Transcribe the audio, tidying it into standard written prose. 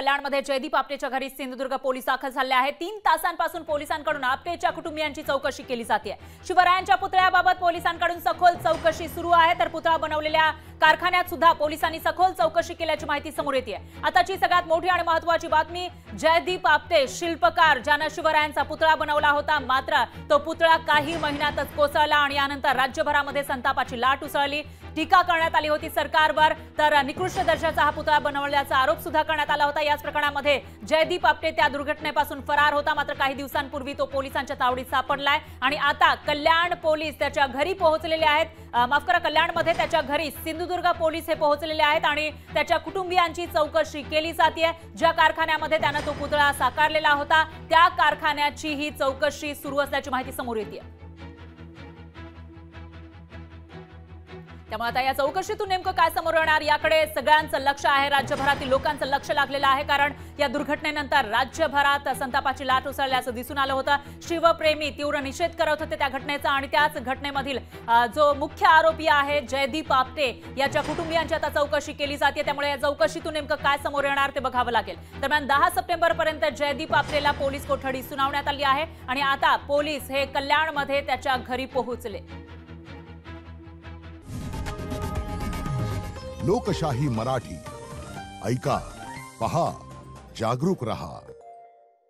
कल्याणमध्ये जयदीप आपटेच्या घरी सिंधुदुर्ग पोलीस दाखल झाले आहेत। 3 तासांपासून पोलिसांकडून आपटेच्या कुटुंबियांची चौकशी केली जाते। शिवरायांच्या पुतळ्याबाबत पोलिसांकडून सखोल चौकशी सुरू आहे, तर पुतळा बनवलेल्या कारखान्यात सुद्धा पोलिसांनी सखोल चौकशी केल्याची माहिती समोर येते। आताची सगळ्यात मोठी आणि महत्त्वाची बातमी, जयदीप आपटे शिल्पकार ज्याने शिवरायांचा पुतळा बनवला होता, मात्र तो पुतळा काही महिन्यातच कोसळला आणि यानंतर राज्यभरामध्ये संतापाची लाट उसळली। टीका करण्यात आली होती सरकारवर, तर निकृष्ट दर्जाचा हा पुतळा बनवल्याचा आरोप सुद्धा करण्यात आला होता। याच प्रकरणामध्ये जयदीप आपटे त्या दुर्घटनेपासून फरार होता, मात्र काही दिवसांपूर्वी तो पोलिसांच्या तावडीत सापडलाय आणि आता कल्याण पोलीस त्याच्या घरी पोहोचलेले आहेत। माफ करा, कल्याणमध्ये त्याच्या घरी सिंधुदुर्ग पोलीस हे पोहोचलेले आहेत आणि त्याच्या कुटुंबियांची चौकशी केली जाते। ज्या कारखान्यामध्ये त्याने तो पुतळा साकारलेला होता त्या कारखान्याची ही चौकशी सुरू असल्याची माहिती समोर येते। त्यामुळे आता या चौकशीतून नेमकं काय समोर येणार याकडे सगळ्यांचं लक्ष आहे, राज्यभरातील लोकांचं लक्ष लागलेलं आहे, कारण या दुर्घटनेनंतर राज्यभरात संतापाची लाट उसळल्याचं दिसून आलं होतं। शिवप्रेमी तीव्र निषेध करत होते त्या घटनेचा आणि त्याच घटनेमधील जो मुख्य आरोपी आहे जयदीप आपटे याच्या कुटुंबियांची आता चौकशी केली जाते। त्यामुळे या चौकशीतून नेमकं काय समोर येणार ते बघावं लागेल। दरम्यान 10 सप्टेंबर पर्यंत जयदीप आपटेला पोलीस कोठडी सुनावण्यात आली आहे आणि आता पोलीस हे कल्याणमध्ये त्याच्या घरी पोहोचले। लोकशाही मराठी ऐका, पहा, जागरूक रहा।